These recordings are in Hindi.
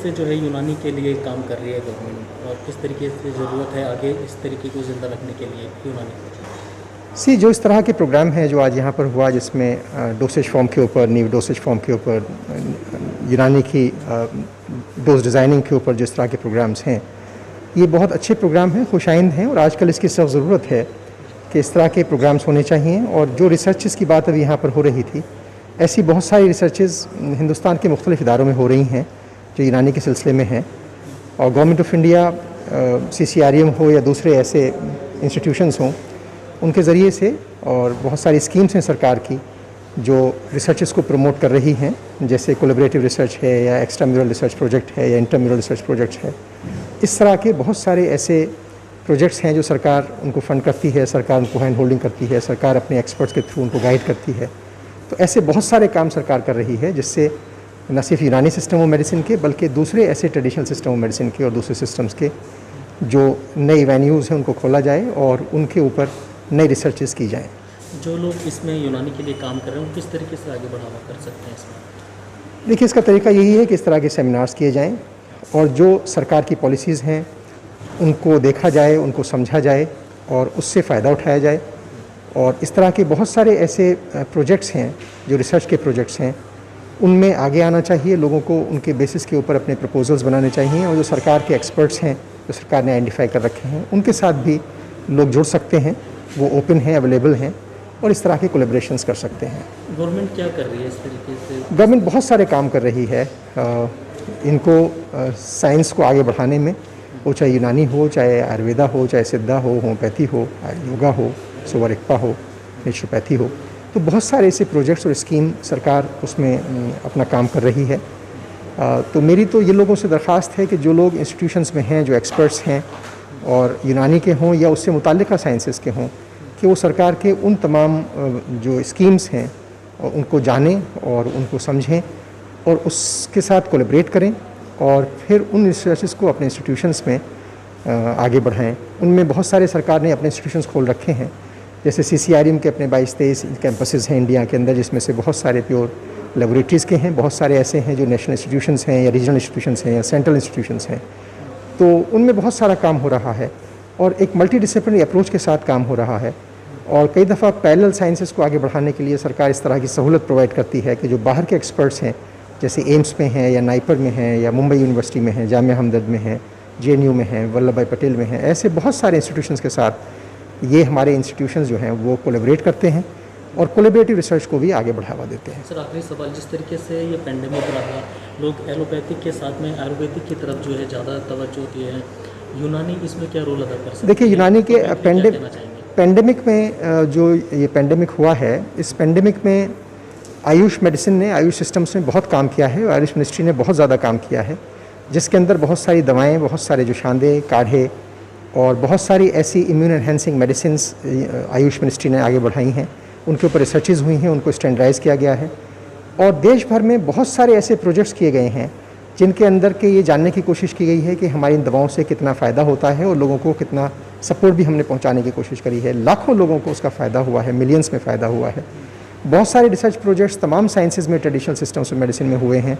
से जो है यूनानी के लिए काम कर रही है गवर्नमेंट, और किस तरीके से ज़रूरत है आगे इस तरीके को ज़िंदा रखने के लिए यूनानी? जो इस तरह के प्रोग्राम है जो आज यहाँ पर हुआ, जिसमें डोसेज फॉर्म के ऊपर, न्यू डोसेज फॉर्म के ऊपर, यूनानी की डोज डिज़ाइनिंग के ऊपर जो इस तरह के प्रोग्राम्स हैं, ये बहुत अच्छे प्रोग्राम हैं, खुशाइंद हैं, और आजकल इसकी सख्त ज़रूरत है कि इस तरह के प्रोग्राम्स होने चाहिए। और जो रिसर्चेस की बात अभी यहाँ पर हो रही थी, ऐसी बहुत सारी रिसर्चेस हिंदुस्तान के मुख्तलिफ़ इदारों में हो रही हैं जो यूनानी के सिलसिले में हैं, और गवर्नमेंट ऑफ इंडिया, CCRM हो या दूसरे ऐसे इंस्टीट्यूशंस हों, उनके ज़रिए से, और बहुत सारी स्कीम्स हैं सरकार की जो रिसर्चेस को प्रमोट कर रही हैं, जैसे कोलैबोरेटिव रिसर्च है, या एक्स्ट्राम्यूरल रिसर्च प्रोजेक्ट है, या इंटरम्यूरल रिसर्च प्रोजेक्ट है। इस तरह के बहुत सारे ऐसे प्रोजेक्ट्स हैं जो सरकार उनको फ़ंड करती है, सरकार उनको हैंड होल्डिंग करती है, सरकार अपने एक्सपर्ट्स के थ्रू उनको गाइड करती है। तो ऐसे बहुत सारे काम सरकार कर रही है, जिससे न सिर्फ यूनानी सिस्टम ऑफ मेडिसिन के, बल्कि दूसरे ऐसे ट्रेडिशनल सिस्टम ऑफ मेडिसिन के और दूसरे सिस्टम्स के जो नई वेन्यूज़ हैं उनको खोला जाए और उनके ऊपर नई रिसर्चेस की जाएँ। जो लोग इसमें यूनानी के लिए काम कर रहे हैं, किस तरीके से आगे बढ़ावा कर सकते हैं इसमें? देखिए, इसका तरीका यही है कि इस तरह के सेमिनार्स किए जाएँ, और जो सरकार की पॉलिसीज़ हैं उनको देखा जाए, उनको समझा जाए, और उससे फ़ायदा उठाया जाए। और इस तरह के बहुत सारे ऐसे प्रोजेक्ट्स हैं जो रिसर्च के प्रोजेक्ट्स हैं, उनमें आगे आना चाहिए। लोगों को उनके बेसिस के ऊपर अपने प्रपोजल्स बनाने चाहिए, और जो सरकार के एक्सपर्ट्स हैं जो सरकार ने आइडेंटिफाई कर रखे हैं, उनके साथ भी लोग जुड़ सकते हैं। वो ओपन हैं, अवेलेबल हैं, और इस तरह के कोलैबोरेशंस कर सकते हैं। गवर्नमेंट क्या कर रही है इस तरीके से? गवर्नमेंट बहुत सारे काम कर रही है इनको साइंस को आगे बढ़ाने में, वो चाहे यूनानी हो, चाहे आयुर्वेदा हो, चाहे सिद्धा हो, होम्योपैथी हो, योगा हो, सोवरिकपा हो, नेचुरोपैथी हो। तो बहुत सारे ऐसे प्रोजेक्ट्स और स्कीम सरकार उसमें अपना काम कर रही है। तो मेरी तो ये लोगों से दरख्वास्त है कि जो लोग इंस्टीट्यूशंस में हैं, जो एक्सपर्ट्स हैं, और यूनानी के हों या उससे मुताल्लिक़ा साइंसेस के हों, कि वो सरकार के उन तमाम जो स्कीम्स हैं उनको जानें और उनको समझें, और उसके साथ कोलैबोरेट करें, और फिर उन रिसर्चेस को अपने इंस्टीट्यूशंस में आगे बढ़ाएं। उनमें बहुत सारे सरकार ने अपने इंस्टीट्यूशंस खोल रखे हैं, जैसे CCRM के अपने 22-23 कैंपसेस हैं इंडिया के अंदर, जिसमें से बहुत सारे प्योर लेबोरेटरीज़ के हैं, बहुत सारे ऐसे हैं जो नेशनल इंस्टीट्यूशंस हैं, या रीजनल इंस्टीट्यूशंस हैं, या सेंट्रल इंस्टीट्यूशंस हैं। तो उनमें बहुत सारा काम हो रहा है, और एक मल्टीडिसिप्लिनरी अप्रोच के साथ काम हो रहा है। और कई दफ़ा पैरेलल साइंसेस को आगे बढ़ाने के लिए सरकार इस तरह की सहूलत प्रोवाइड करती है कि जो बाहर के एक्सपर्ट्स हैं, जैसे एम्स में हैं, या नाइपर में हैं, या मुंबई यूनिवर्सिटी में हैं, जामिया हमदर्द में हैं, JNU में हैं, वल्लभ भाई पटेल में हैं, ऐसे बहुत सारे इंस्टीट्यूशंस के साथ ये हमारे इंस्टीट्यूशंस जो हैं वो कोलैबोरेट करते हैं, और कोलैबोरेटिव रिसर्च को भी आगे बढ़ावा देते हैं। सर, आखिरी सवाल, जिस तरीके से ये पेंडेमिक रहा, लोग एलोपैथिक के साथ में आयुर्वेदिक की तरफ जो है ज़्यादा तवज्जो दिए हैं, यूनानी इसमें क्या रोल अदा कर सकते हैं? देखिए, यूनानी के पेंडेमिक में जो ये पेंडेमिक हुआ है, इस पेंडेमिक में आयुष मेडिसिन ने, आयुष सिस्टम्स ने बहुत काम किया है, और आयुष मिनिस्ट्री ने बहुत ज़्यादा काम किया है, जिसके अंदर बहुत सारी दवाएँ, बहुत सारे जो शांदे, काढ़े, और बहुत सारी ऐसी immune enhancing medicines Ayush ministry ने आगे बढ़ाई हैं। उनके ऊपर रिसर्चेज़ हुई हैं, उनको स्टैंडर्डाइज़ किया गया है, और देश भर में बहुत सारे ऐसे प्रोजेक्ट्स किए गए हैं जिनके अंदर के ये जानने की कोशिश की गई है कि हमारी इन दवाओं से कितना फ़ायदा होता है, और लोगों को कितना सपोर्ट भी हमने पहुंचाने की कोशिश करी है। लाखों लोगों को उसका फ़ायदा हुआ है, मिलियंस में फ़ायदा हुआ है। बहुत सारे रिसर्च प्रोजेक्ट्स तमाम साइंसेज में, ट्रेडिशनल सिस्टम्स ऑफ मेडिसिन में हुए हैं,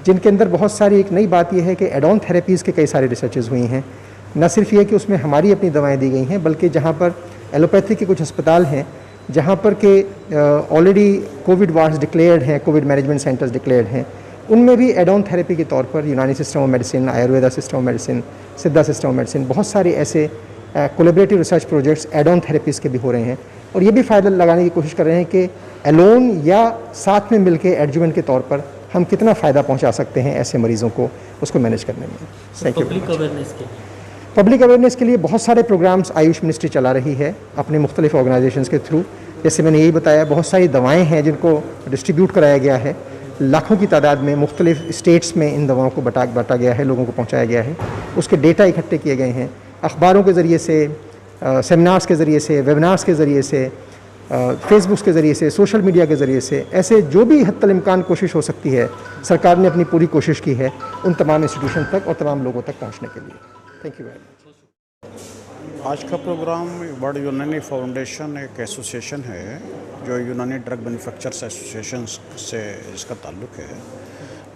जिनके अंदर बहुत सारी, एक नई बात यह है कि एड ऑन थेरेपीज़ के कई सारे रिसर्चेज़ हुई हैं। न सिर्फ ये कि उसमें हमारी अपनी दवाएँ दी गई हैं, बल्कि जहाँ पर एलोपैथी के कुछ अस्पताल हैं जहाँ पर के ऑलरेडी कोविड वार्ड्स डिक्लेयर्ड हैं, कोविड मैनेजमेंट सेंटर्स डिक्लेयर्ड हैं, उनमें भी एड ऑन थेरेपी के तौर पर Unani system of medicine, Ayurveda system of medicine, Siddha system of medicine, बहुत सारे ऐसे collaborative research projects add on therapies के भी हो रहे हैं। और ये भी फ़ायदा लगाने की कोशिश कर रहे हैं कि एलोन या साथ में मिलके एडजुवेंट के तौर पर हम कितना फ़ायदा पहुंचा सकते हैं ऐसे मरीज़ों को, उसको मैनेज करने में। Thank you. पब्लिक अवेयरनेस के लिए बहुत सारे प्रोग्राम्स आयुष मिनिस्ट्री चला रही है अपने मुख्तलिफ ऑर्गेनाइजेशंस के थ्रू। जैसे मैंने यही बताया, बहुत सारी दवाएँ हैं जिनको डिस्ट्रीब्यूट कराया गया है, लाखों की तादाद में मुख्तलिफ स्टेट्स में इन दवाओं को बांटा गया है, लोगों को पहुँचाया गया है, उसके डेटा इकट्ठे किए गए हैं, अखबारों के ज़रिए से, सेमिनार्स के ज़रिए से, वेबिनार्स के ज़रिए से, फेसबुक के ज़रिए से, सोशल मीडिया के ज़रिए से, ऐसे जो भी हद इम्कान कोशिश हो सकती है, सरकार ने अपनी पूरी कोशिश की है उन तमाम इंस्टीट्यूशन तक और तमाम लोगों तक पहुँचने के लिए। Thank you very much. आज का प्रोग्राम वर्ल्ड यूनानी फाउंडेशन एक एसोसिएशन है जो यूनानी ड्रग मैन्युफैक्चरर्स एसोसिएशन से इसका ताल्लुक़ है,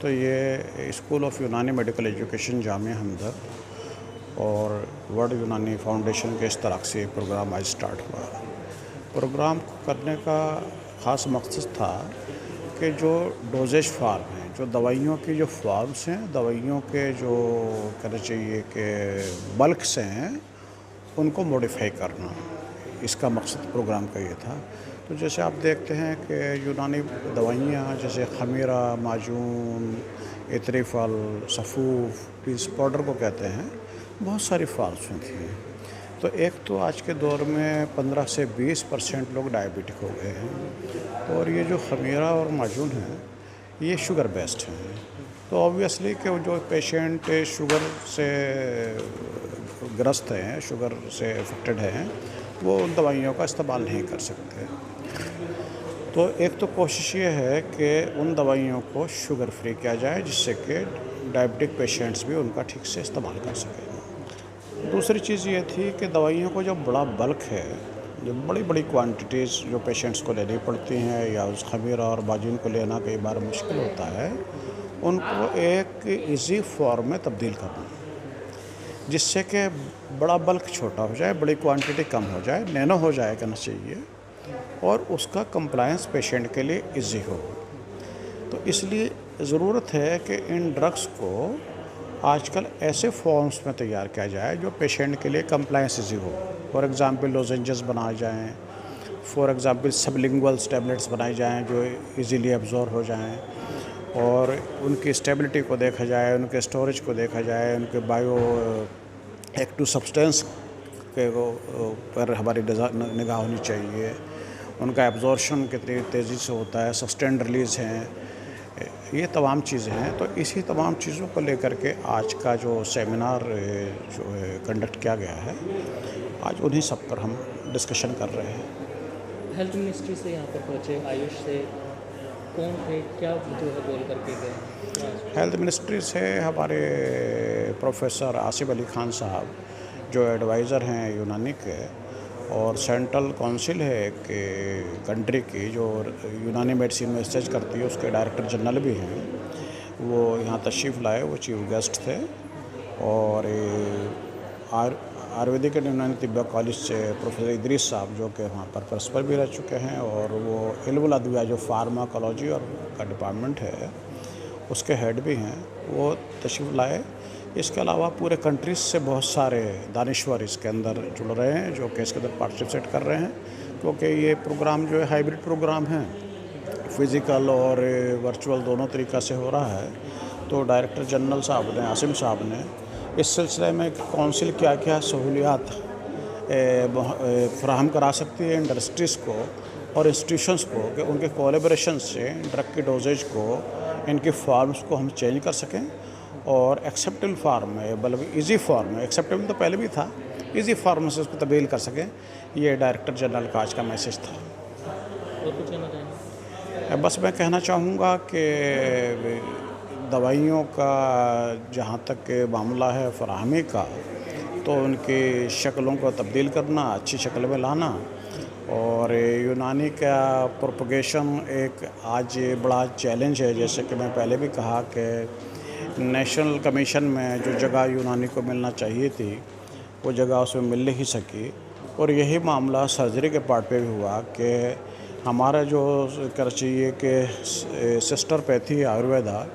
तो ये स्कूल ऑफ यूनानी मेडिकल एजुकेशन जामिया हमदर्द और वर्ल्ड यूनानी फाउंडेशन के इश्तराक से प्रोग्राम आज स्टार्ट हुआ। प्रोग्राम करने का ख़ास मकसद था कि जो डोजेज फार्म हैं, जो दवाइयों की जो फार्म्स हैं, दवाइयों के जो कहना चाहिए कि बल्क्स हैं, उनको मॉडिफाई करना, इसका मकसद प्रोग्राम का ये था। तो जैसे आप देखते हैं कि यूनानी दवाइयाँ जैसे खमीरा, माजून, इतरीफल, सफ़ूफ, पीस पाउडर को कहते हैं, बहुत सारी फार्म्स में थी। तो एक तो आज के दौर में 15 से 20% लोग डायबिटिक हो गए हैं, और ये जो खमीरा और माजून हैं ये शुगर बेस्ड हैं। तो ऑब्वियसली कि जो पेशेंट शुगर से ग्रस्त हैं, शुगर से अफेक्टेड हैं, वो उन दवाइयों का इस्तेमाल नहीं कर सकते। तो एक तो कोशिश ये है कि उन दवाइयों को शुगर फ्री किया जाए, जिससे कि डायबिटिक पेशेंट्स भी उनका ठीक से इस्तेमाल कर सकें। दूसरी चीज़ ये थी कि दवाइयों को जो बड़ा बल्क है, जो बड़ी बड़ी क्वांटिटीज़ जो पेशेंट्स को लेनी पड़ती हैं या उस खमीरा और माजून को लेना कई बार मुश्किल होता है, उनको एक इजी फॉर्म में तब्दील करना, जिससे कि बड़ा बल्क छोटा हो जाए, बड़ी क्वांटिटी कम हो जाए, नैनो हो जाए कहना चाहिए, और उसका कंप्लायंस पेशेंट के लिए इजी हो। तो इसलिए ज़रूरत है कि इन ड्रग्स को आजकल ऐसे फॉर्म्स में तैयार किया जाए जो पेशेंट के लिए कंप्लायंस इजी हो। फॉर एग्ज़ाम्पल लोजेंजेस बनाए जाएँ, फॉर एग्ज़ाम्पल सबलिंगुअल्स टैबलेट्स बनाए जाएँ जो इजीली एब्जॉर्ब हो जाएँ, और उनकी स्टेबिलिटी को देखा जाए, उनके स्टोरेज को देखा जाए, उनके बायो एक्टिव सब्सटेंस के पर हमारी निगाह होनी चाहिए, उनका एब्जॉर्प्शन कितनी तेज़ी से होता है, सस्टेन्ड रिलीज़ हैं, ये तमाम चीज़ें हैं। तो इसी तमाम चीज़ों को लेकर के आज का जो सेमिनार जो है कंडक्ट किया गया है, आज उन्हीं सब पर हम डिस्कशन कर रहे हैं। हेल्थ मिनिस्ट्री से यहाँ पर पहुँचे, आयुष से कौन थे, क्या जो है बोल करके गए? हेल्थ मिनिस्ट्री से हमारे प्रोफेसर आसिफ अली खान साहब जो एडवाइज़र हैं यूनानी के, और सेंट्रल काउंसिल है कि कंट्री की जो यूनानी मेडिसिन में रिसर्च करती है, उसके डायरेक्टर जनरल भी हैं, वो यहाँ तशरीफ़ लाए, वो चीफ गेस्ट थे। और आयुर्वेदिक एंड यूनानी तिब्बा कॉलेज से प्रोफेसर इदरीस साहब जो कि वहाँ पर प्रिंसिपल भी रह चुके हैं, और वो इल्मुल अदविया जो फार्माकोलॉजी और का डिपार्टमेंट है उसके हेड भी हैं, वो तशरीफ़ लाए। इसके अलावा पूरे कंट्रीज़ से बहुत सारे दानिश्वर इसके अंदर जुड़ रहे हैं जो कि इसके अंदर पार्टिसिपेट कर रहे हैं, क्योंकि ये प्रोग्राम जो है हाइब्रिड प्रोग्राम है, फ़िज़िकल और वर्चुअल दोनों तरीक़ा से हो रहा है। तो डायरेक्टर जनरल साहब ने, आसिम साहब ने, इस सिलसिले में काउंसिल क्या क्या सहूलियात फ़राहम करा सकती है इंडस्ट्रीज़ को और इंस्टीट्यूशंस को, कि उनके कोलैबोरेशन से ड्रग की डोजेज को, इनकी फॉर्म्स को हम चेंज कर सकें और एक्सेप्टेबल फॉर्म में, बल्कि इजी फॉर्म में, एक्सेप्टेबल तो पहले भी था, इजी फॉर्म से उसको तब्दील कर सकें। ये डायरेक्टर जनरल का आज का मैसेज था। और कुछ कहना चाहेंगे? बस मैं कहना चाहूँगा कि दवाइयों का जहाँ तक के मामला है फराहमी का, तो उनकी शक्लों को तब्दील करना, अच्छी शक्ल में लाना, और यूनानी का प्रोपगेशन एक आज बड़ा चैलेंज है। जैसे कि मैं पहले भी कहा कि नेशनल कमीशन में जो जगह यूनानी को मिलना चाहिए थी, वो जगह उसमें मिल नहीं सकी, और यही मामला सर्जरी के पार्ट पे भी हुआ कि हमारा जो कहना चाहिए कि सिस्टर पैथी आयुर्वेदा,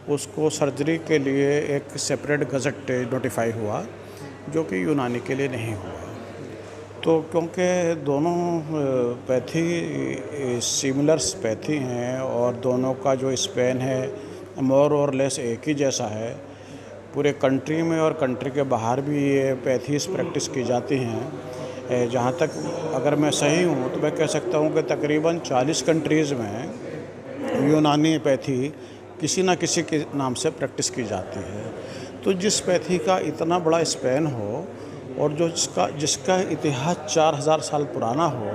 उसको सर्जरी के लिए एक सेपरेट गज़ट नोटिफाई हुआ जो कि यूनानी के लिए नहीं हुआ। तो क्योंकि दोनों पैथी सिमिलर पैथी हैं और दोनों का जो स्पेन है मोर और लेस एक ही जैसा है, पूरे कंट्री में और कंट्री के बाहर भी ये पैथीज प्रैक्टिस की जाती हैं। जहाँ तक अगर मैं सही हूँ तो मैं कह सकता हूँ कि तकरीबन 40 कंट्रीज़ में यूनानी पैथी किसी न किसी के नाम से प्रैक्टिस की जाती है। तो जिस पैथी का इतना बड़ा स्पेन हो और जो जिसका इतिहास 4000 साल पुराना हो,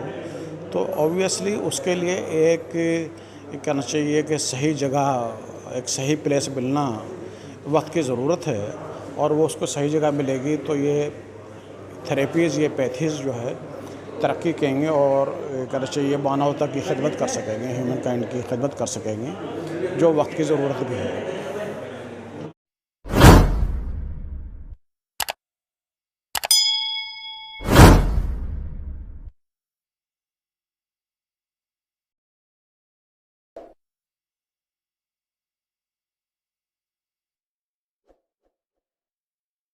तो ऑब्वियसली उसके लिए एक कहना चाहिए कि सही जगह, एक सही प्लेस मिलना वक्त की ज़रूरत है, और वो उसको सही जगह मिलेगी तो ये थेरेपीज़, ये पैथीज़ जो है तरक्की करेंगे और कहना चाहिए मानवता की खिदमत कर सकेंगे, ह्यूमन काइंड की खिदमत कर सकेंगे, जो वक्त की ज़रूरत भी है।